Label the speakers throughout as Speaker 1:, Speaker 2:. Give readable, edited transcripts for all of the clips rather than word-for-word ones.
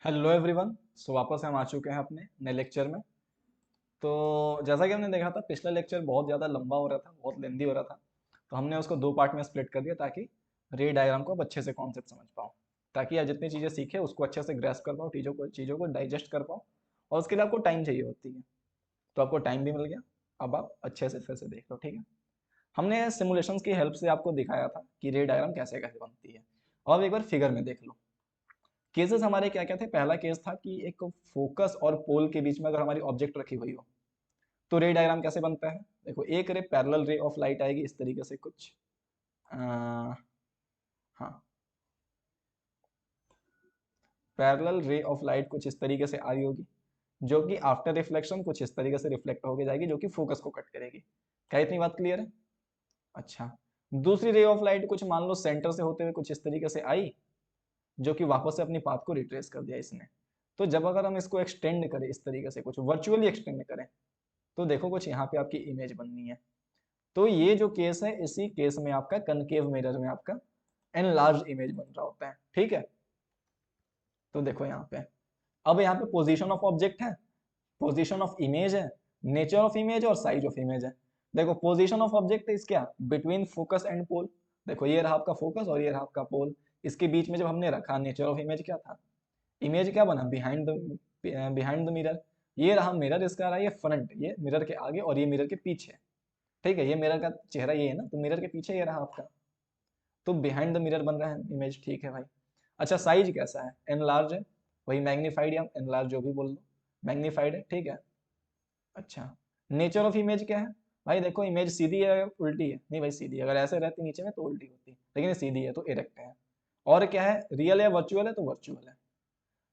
Speaker 1: Hello everyone. सो वापस हम आ चुके हैं अपने नए लेक्चर में। तो जैसा कि हमने देखा था, पिछला लेक्चर बहुत ज़्यादा लंबा हो रहा था, बहुत लेंदी हो रहा था। तो हमने उसको दो पार्ट में स्प्लिट कर दिया ताकि रे डायग्राम को आप अच्छे से कॉन्सेप्ट समझ पाओ, ताकि आप जितनी चीज़ें सीखे उसको अच्छे से ग्रेस्प कर पाओ, चीज़ों को डाइजेस्ट कर पाओ। और उसके लिए आपको टाइम चाहिए होती है, तो आपको टाइम भी मिल गया। अब आप अच्छे से फिर से देख लो, ठीक है। हमने सिमुलेशंस की हेल्प से आपको दिखाया था कि रे डायग्राम कैसे कैसे बनती है। और एक बार फिगर में देख लो। केसेस हमारे क्या क्या थे। पहला केस था कि एक फोकस और पोल के बीच में अगर हमारी ऑब्जेक्ट रखी हुई हो तो रे डायग्राम कैसे बनता है। देखो, एक ray parallel ray of light आएगी इस तरीके से कुछ। हाँ, पैरेलल रे ऑफ लाइट कुछ इस तरीके से आ रही होगी, जो कि आफ्टर रिफ्लेक्शन कुछ इस तरीके से रिफ्लेक्ट होके जाएगी, जो कि फोकस को कट करेगी। क्या इतनी बात क्लियर है? अच्छा, दूसरी रे ऑफ लाइट कुछ मान लो सेंटर से होते हुए कुछ इस तरीके से आई, जो कि वापस से अपनी पाथ को रिट्रेस कर दिया इसने। तो जब अगर हम इसको एक्सटेंड करें इस तरीके से, कुछ वर्चुअली एक्सटेंड करें, तो देखो कुछ यहाँ पे आपकी इमेज बननी है। तो ये जो केस है, इसी केस में आपका कनकेव मिरर में आपका एनलार्ज इमेज बन रहा होता है, ठीक है। तो देखो यहाँ पे, अब यहाँ पे पोजीशन ऑफ ऑब्जेक्ट है, पोजीशन ऑफ इमेज है, नेचर ऑफ इमेज और साइज ऑफ इमेज है। देखो, पोजीशन ऑफ ऑब्जेक्ट इज क्या, बिटवीन फोकस एंड पोल। देखो, ये रहा आपका फोकस और ये रहा आपका पोल। इसके बीच में जब हमने रखा, नेचर ऑफ इमेज क्या था, इमेज क्या बना, बिहाइंड द मिरर। ये रहा मिरर, इसका रहा ये फ्रंट, ये मिरर के आगे और ये मिरर के पीछे। ठीक है, ये मिरर का चेहरा ये है ना, तो मिरर के पीछे ये रहा आपका। तो बिहाइंड द मिरर बन रहा है इमेज, ठीक है भाई। अच्छा, साइज कैसा है, एनलार्ज है, वही मैग्नीफाइड या एनलार्ज जो भी बोल लो, मैग्नीफाइड है, ठीक है। अच्छा, नेचर ऑफ इमेज क्या है, भाई देखो इमेज सीधी है उल्टी है, नहीं भाई सीधी है, अगर ऐसे रहती नीचे में तो उल्टी होती, लेकिन ये सीधी है तो इरेक्ट है। और क्या है, रियल है वर्चुअल है तो वर्चुअल है।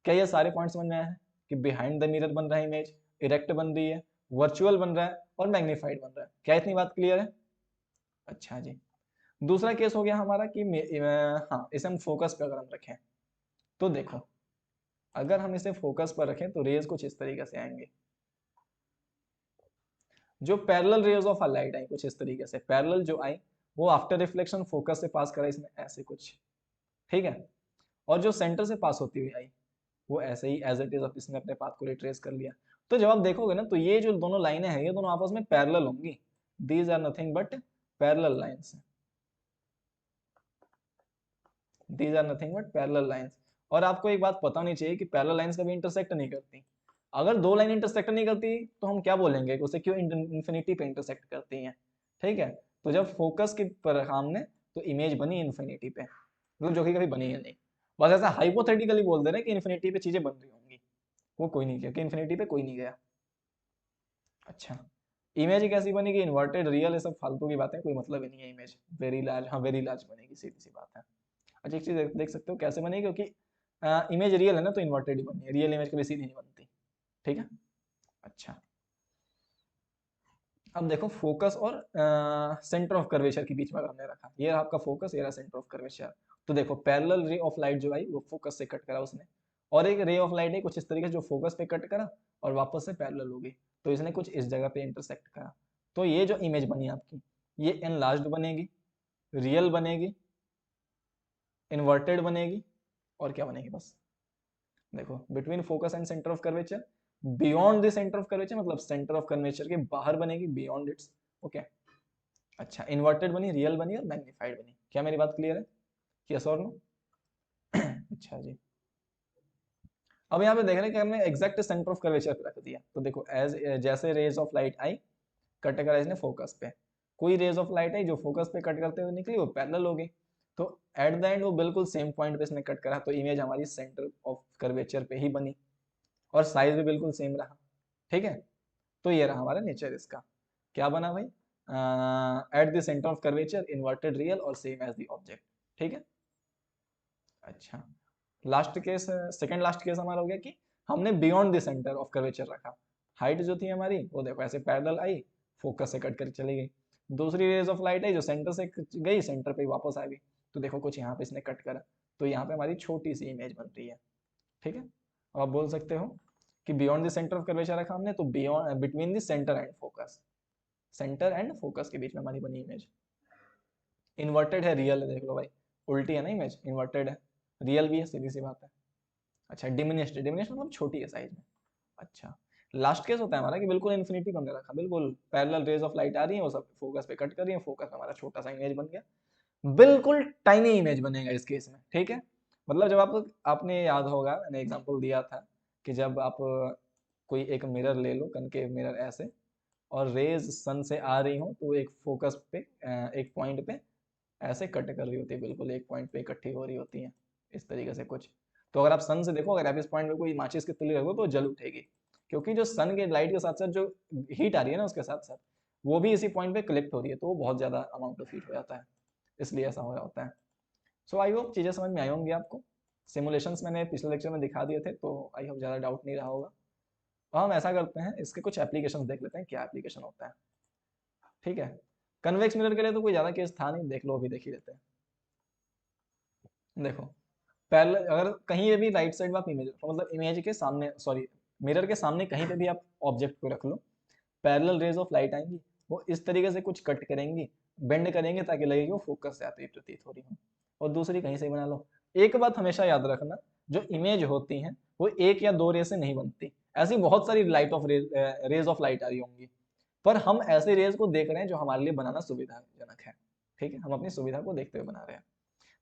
Speaker 1: क्या ये सारे पॉइंट समझ में आए हैं कि बिहाइंड द मिरर बन रहा है इमेज, इरेक्ट बन रही है, वर्चुअल बन रहा है और मैग्नीफाइड बन रहा है। क्या इतनी बात क्लियर है? अच्छा जी। दूसरा केस हो गया हमारा कि हाँ, इसे हम फोकस पे अगर हम रखें, तो देखो, अगर हम इसे फोकस पर रखें तो रेज कुछ इस तरीके से आएंगे। जो पैरेलल रेज ऑफ लाइट आई कुछ इस तरीके से, पैरेलल जो आई वो आफ्टर रिफ्लेक्शन फोकस से पास करा इसमें ऐसे कुछ, ठीक है। और जो सेंटर से पास होती हुई आई वो ऐसे ही एज इट इज इसने अपने पाथ को रिट्रेस कर लिया। तो जब आप देखोगे ना, तो ये जो दोनों लाइनें हैं ये दोनों आपस में पैरेलल होंगी। These are nothing but parallel lines, these are nothing but parallel lines. और आपको एक बात पता होनी चाहिए कि पैरेलल लाइंस कभी इंटरसेक्ट नहीं करती। अगर दो लाइन इंटरसेक्ट नहीं करती तो हम क्या बोलेंगे कि उसे क्यों इन्फिनिटी पे इंटरसेक्ट करती हैं, ठीक है। तो जब फोकस की पर हमने, तो इमेज बनी इन्फिनिटी पे, मतलब जो कि कभी बनी ही नहीं। बस ऐसा हाइपोथेटिकली बोल दे रहे हैं कि इन्फिनिटी पे चीजें बन रही होंगी, वो कोई नहीं किया कि इन्फिनिटी पे कोई नहीं गया। अच्छा, इमेज कैसी बनेगी, इन्वर्टेड रियल, ये सब फालतू की बातें, कोई मतलब ही नहीं है। इमेज वेरी लार्ज, हाँ वेरी लार्ज बनेगी, सीधी सी बात है। अच्छा, एक चीज देख सकते हो कैसे बनेगी, क्योंकि इमेज रियल है ना, तो इन्वर्टेड ही बननी है, रियल इमेज कभी सीधी नहीं बनती, ठीक है। अच्छा, अब देखो फोकस और सेंटर ऑफ कर्वेचर के बीच में अगर हमने रखा, ये रहा आपका फोकस, ये रहा सेंटर ऑफ कर्वेचर। तो देखो, पैरेलल रे ऑफ लाइट जो आई वो फोकस से कट करा उसने, और एक रे ऑफ लाइट है कुछ इस तरीके से जो फोकस पे कट करा और वापस से पैरेलल हो गई, तो इसने कुछ इस जगह पे इंटरसेक्ट करा। तो ये जो इमेज बनी आपकी, ये एनलार्ज्ड बनेगी, रियल बनेगी, इन्वर्टेड बनेगी, और क्या बनेगी, बस देखो, between focus and centre of curvature, beyond the centre of curvature, मतलब सेंटर ऑफ कर्वेचर के बाहर बनेगी, बियॉन्ड इट्स, ओके। अच्छा, इन्वर्टेड बनी, रियल बनी और मैग्नीफाइड बनी। क्या मेरी बात क्लियर है? यस और नो? अच्छा जी। अब यहाँ पे देख रहे हैं कि हमने एग्जैक्ट सेंटर ऑफ कर्वेचर पे रख दिया। तो देखो, एज जैसे रेज ऑफ लाइट आई, कट करा इसने फोकस पे, कोई रेज ऑफ लाइट आई जो फोकस पे कट करते हुए निकली वो पैरेलल हो गई। तो एट द एंड वो बिल्कुल सेम पॉइंट पे इसने कट करा, तो इमेज हमारी सेंटर ऑफ कर्वेचर पे ही बनी, और साइज भी बिल्कुल सेम रहा, ठीक है। तो ये रहा हमारा नेचर इसका, क्या बना भाई, at the centre of curvature, inverted real और सेम एज द ऑब्जेक्ट, ठीक है। अच्छा, last case, second last case हमारा हो गया कि हमने beyond the centre of curvature रखा। हाइट जो थी हमारी वो देखो ऐसे पैरेलल आई, फोकस से कट कर चली गई। दूसरी रेज ऑफ लाइट आई जो सेंटर से गई, सेंटर पे वापस आ गई। तो देखो कुछ यहाँ पे इसने कट करा, तो यहाँ पे हमारी छोटी सी इमेज बन रही है, ठीक है। अब आप बोल सकते हो कि beyond the centre of curvature रखा हमने, तो beyond between the centre and focus, centre and focus के बीच में हमारी बनी इमेज। इन्वर्टेड है, रियल है, देख लो भाई, उल्टी है ना इमेज, इन्वर्टेड है, रियल भी है, सीधी सी बात है। अच्छा, डिमिनिश्ड, डिमिनिश्ड मतलब छोटी है साइज में। अच्छा, लास्ट केस होता है हमारा कि बिल्कुल इन्फिनिटी को हमने रखा, बिल्कुल पैरेलल रेज ऑफ लाइट आ रही है, वो सब फोकस पे कट कर रही है, फोकस हमारा छोटा सा इमेज बन गया, बिल्कुल टाइनी इमेज बनेगा इस केस में, ठीक है। मतलब जब आपने याद होगा मैंने एग्जांपल दिया था कि जब आप कोई एक मिरर ले लो, कनकेव मिरर ऐसे, और रेज सन से आ रही हो तो एक फोकस पे एक पॉइंट पे ऐसे कट कर रही होती है, बिल्कुल एक पॉइंट पे इकट्ठी हो रही होती है इस तरीके से कुछ। तो अगर आप सन से देखो, अगर आप इस पॉइंट पे कोई माचिस की तिल्ली रखो तो जल उठेगी, क्योंकि जो सन के लाइट के साथ साथ जो हीट आ रही है ना उसके साथ साथ वो भी इसी पॉइंट पे कलेक्ट हो रही है, तो वो बहुत ज्यादा अमाउंट ऑफ हीट हो जाता है, इसलिए ऐसा हो रहा होता है। सो आई होप चीजें समझ में आई होंगी आपको। सिमुलेशंस मैंने पिछले लेक्चर में दिखा दिए थे, तो आई होप ज्यादा डाउट नहीं रहा होगा। और हम ऐसा करते हैं, इसके कुछ एप्लीकेशन देख लेते हैं, क्या एप्लीकेशन होता है, ठीक है। कन्वेक्स मिरर के लिए तो कोई ज्यादा केस था नहीं, देख लो अभी, देख ही लेते हैं। देखो, पहले अगर कहीं भी राइट साइड में आप इमेज रखो, मतलब इमेज के सामने, सॉरी मिरर के सामने कहीं पे भी आप ऑब्जेक्ट को रख लो, पैरेलल रेज ऑफ लाइट आएंगी, वो इस तरीके से कुछ कट करेंगी, बेंड करेंगे ताकि लगे कि वो फोकस से आती हुई प्रतीत हो रही हो। और दूसरी कहीं से बना लो। एक बात हमेशा याद रखना, जो इमेज होती हैं वो एक या दो रे से नहीं बनती, ऐसी बहुत सारी light of rays of light आ रही होंगी, पर हम ऐसे रेज को देख रहे हैं जो हमारे लिए बनाना सुविधाजनक है, ठीक है, हम अपनी सुविधा को देखते हुए बना रहे हैं।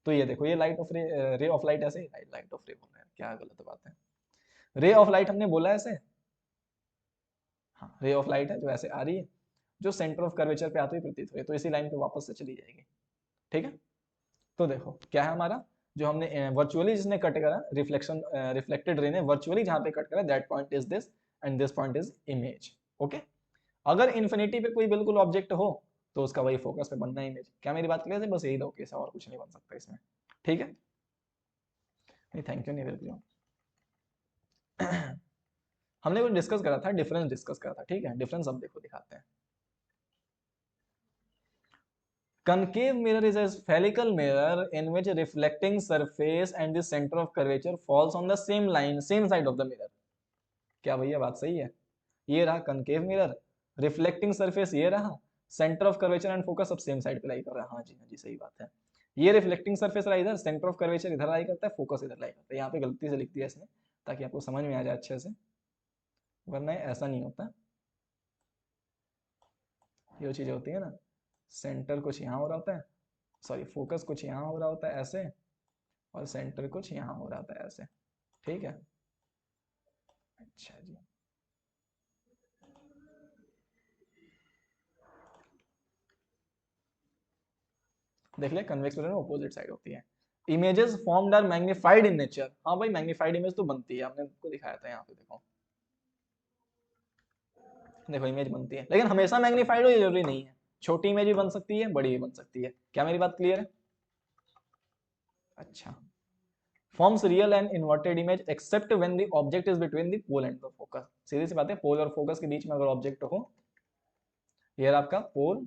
Speaker 1: तो ये देखो, ये light of ray of light ऐसे, लाइट ऑफ रे बोल रहे हैं, क्या गलत बात है, रे ऑफ लाइट हमने बोला ऐसे, हाँ रे ऑफ लाइट है जो ऐसे आ रही है, जो सेंटर ऑफ कर्वेचर पे आती हुई प्रतीत हो रही है, तो इसी लाइन पे वापस से चली जाएगी, ठीक है। तो देखो क्या है हमारा, जो हमने वर्चुअली जिसने कट करा, रिफ्लेक्शन रिफ्लेक्टेड रे ने वर्चुअली जहां पे कट करा, that point is this and this point is image, okay. अगर इन्फिनिटी पे कोई बिल्कुल ऑब्जेक्ट हो तो उसका वही फोकस पे बनना है इमेज। क्या मेरी बात क्लियर है? बस यही दो केस है, और कुछ नहीं बन सकता इसमें, ठीक है। नहीं, थैंक यू नहीं, बिल्कुल। हमने कुछ डिस्कस करा था, डिफरेंस डिस्कस करा था, ठीक है। डिफरेंस अब देखो दिखाते हैं। concave mirror is a spherical mirror in which reflecting surface and the center of curvature falls on the same line, same side of the mirror। क्या भैया बात सही है? ये रहा concave mirror, रिफ्लेक्टिंग सरफेस ये रहा, centre of curvature and focus सब सेम साइड पे लाई कर रहा है, हाँ जी हाँ जी सही बात है। ये रिफ्लेक्टिंग सरफेस रहा इधर, सेंटर ऑफ कर्वेचर इधर लाई करता है, फोकस इधर लाई करता है। यहाँ पे गलती से लिख दिया इसने ताकि आपको समझ में आ जाए अच्छे से, वरना ऐसा नहीं होता। ये चीजें होती है ना, सेंटर कुछ यहाँ हो रहा होता है, सॉरी फोकस कुछ यहाँ हो रहा होता है ऐसे, और सेंटर कुछ यहाँ हो रहा होता है ऐसे, ठीक है। अच्छा जी, देख ले, कन्वेक्स मिरर में अपोजिट साइड होती है। Images formed are magnified in nature, हाँ भाई मैग्नीफाइड इमेज तो बनती है, आपने आपको दिखाया था यहाँ पे, देखो देखो इमेज बनती है, लेकिन हमेशा मैग्नीफाइड हो ये जरूरी नहीं है, छोटी इमेज भी बन सकती है, बड़ी भी बन सकती है। क्या मेरी बात क्लियर है? अच्छा, forms real and inverted image except when the object is between the pole and the focus। सीधी सी बात है, पोल और फोकस के बीच में अगर ऑब्जेक्ट हो, ये रहा आपका पोल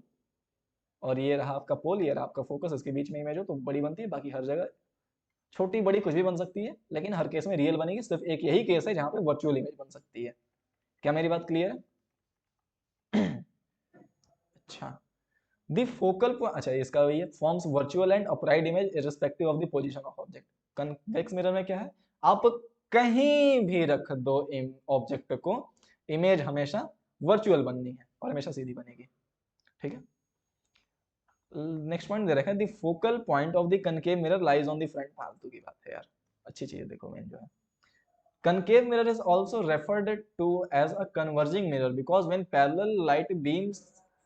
Speaker 1: और ये रहा आपका पोल, ये रहा आपका फोकस, इसके बीच में इमेज हो तो बड़ी बनती है, बाकी हर जगह छोटी बड़ी कुछ भी बन सकती है, लेकिन हर केस में रियल बनेगी। सिर्फ एक यही केस है जहां पे वर्चुअल इमेज बन सकती है। क्या मेरी बात क्लियर है? अच्छा, द फोकल पॉइंट, अच्छा इसका वही है, forms virtual and upright image irrespective of the position of object. Convex mirror में क्या है, आप कहीं भी रख दो ऑब्जेक्ट को, इमेज हमेशा वर्चुअल बननी है और हमेशा सीधी बनेगी, ठीक है। नेक्स्ट पॉइंट दे रखा है, the focal point of the concave mirror lies on the front. फालतू की बात है यार, अच्छी चीज देखो मेन जो है, concave mirror is also referred to as a converging mirror because when parallel light beams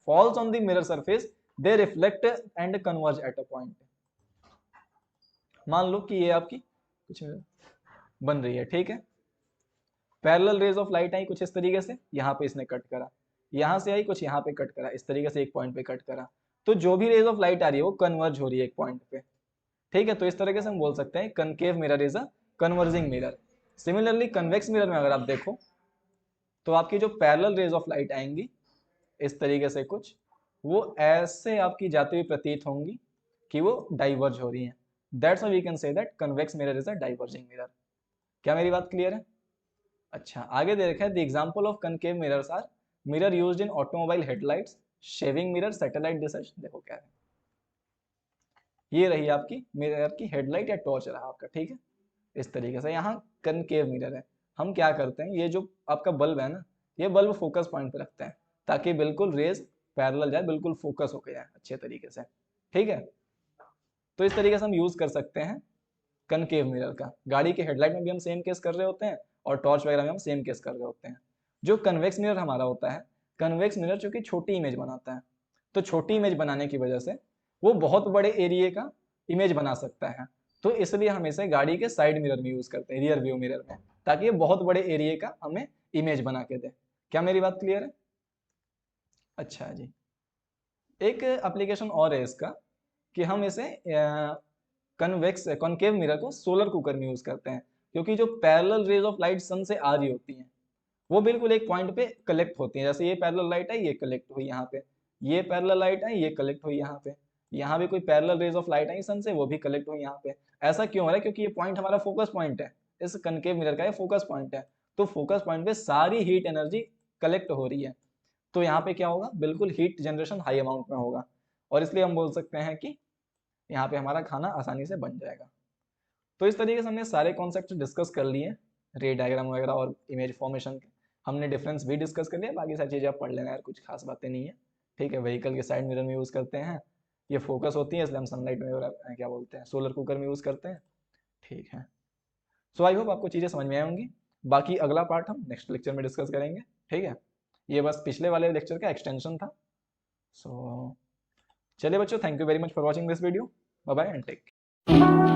Speaker 1: falls on the mirror surface they reflect and converge at a point। मान लो कि ये आपकी कुछ बन रही है, ठीक है, पैरेलल रेज ऑफ लाइट आई कुछ इस तरीके से, यहाँ पे इसने कट करा, यहाँ से आई कुछ यहाँ पे कट करा, इस तरीके से एक पॉइंट पे कट करा, तो जो भी रेज ऑफ लाइट आ रही है वो कन्वर्ज हो रही है एक पॉइंट पे, ठीक है। तो इस तरीके से हम बोल सकते हैं concave mirror is a converging mirror. Similarly convex mirror में अगर आप देखो तो आपकी जो पैरेलल रेज ऑफ लाइट आएंगी इस तरीके से कुछ, वो ऐसे आपकी जाती हुई प्रतीत होंगी कि वो डाइवर्ज हो रही हैं। That's why we can say that convex mirror is a diverging mirror. क्या मेरी बात क्लियर है? अच्छा, आगे दे रखा है the example of concave mirrors are mirror used in automobile headlights, shaving mirror, satellite dishes. देखो क्या है, ये रही आपकी मिरर की हेडलाइट या टॉर्च रहा आपका, ठीक है, इस तरीके से। यहाँ कनकेव मिरर है, हम क्या करते हैं, ये जो आपका बल्ब है ना, ये बल्ब फोकस पॉइंट पे रखते हैं ताकि बिल्कुल रेज पैरेलल जाए, बिल्कुल फोकस होके जाए अच्छे तरीके से, ठीक है। तो इस तरीके से हम यूज कर सकते हैं कनकेव मिरर का। गाड़ी के हेडलाइट में भी हम सेम केस कर रहे होते हैं और टॉर्च वगैरह में हम सेम केस कर रहे होते हैं। जो कन्वेक्स मिरर हमारा होता है, कन्वेक्स मिरर चूंकि छोटी इमेज बनाता है, तो छोटी इमेज बनाने की वजह से वो बहुत बड़े एरिया का इमेज बना सकता है, तो इसलिए हम इसे गाड़ी के साइड मिरर में यूज करते हैं, रियर व्यू मिरर में, ताकि ये बहुत बड़े एरिया का हमें इमेज बना के दे। क्या मेरी बात क्लियर है? अच्छा जी। एक एप्लीकेशन और है इसका कि हम इसे कन्वेक्स कॉनकेव मिरर को सोलर कुकर में यूज करते हैं, क्योंकि जो पैरेलल रेज ऑफ लाइट सन से आ रही होती हैं वो बिल्कुल एक पॉइंट पे कलेक्ट होती हैं। जैसे ये पैरेलल लाइट है, ये कलेक्ट हुई यहाँ पे, ये पैरेलल लाइट है, ये कलेक्ट हुई यहाँ पे, यहाँ भी कोई पैरेलल रेज ऑफ लाइट आई सन से, वो भी कलेक्ट हुई यहाँ पे। ऐसा क्यों हो रहा है? क्योंकि ये पॉइंट हमारा फोकस पॉइंट है, इस कनकेव मिरर का ये फोकस पॉइंट है, तो फोकस पॉइंट पे सारी हीट एनर्जी कलेक्ट हो रही है, तो यहाँ पे क्या होगा, बिल्कुल हीट जनरेशन हाई अमाउंट में होगा, और इसलिए हम बोल सकते हैं कि यहाँ पे हमारा खाना आसानी से बन जाएगा। तो इस तरीके से हमने सारे कॉन्सेप्ट डिस्कस कर लिए, रे डायग्राम वगैरह और इमेज फॉर्मेशन के। हमने डिफरेंस भी डिस्कस कर लिया, बाकी सारी चीज़ें आप पढ़ लेना यार, कुछ खास बातें नहीं है, ठीक है। व्हीकल के साइड मिरर में यूज़ करते हैं, ये फोकस होती है, इसलिए हम सनलाइट में क्या बोलते हैं, सोलर कुकर में यूज़ करते हैं, ठीक है। सो आई होप आपको चीज़ें समझ में आई होंगी। बाकी अगला पार्ट हम नेक्स्ट लेक्चर में डिस्कस करेंगे, ठीक है। ये बस पिछले वाले लेक्चर का एक्सटेंशन था। सो चलिए बच्चों, thank you very much for watching this video, bye bye and take.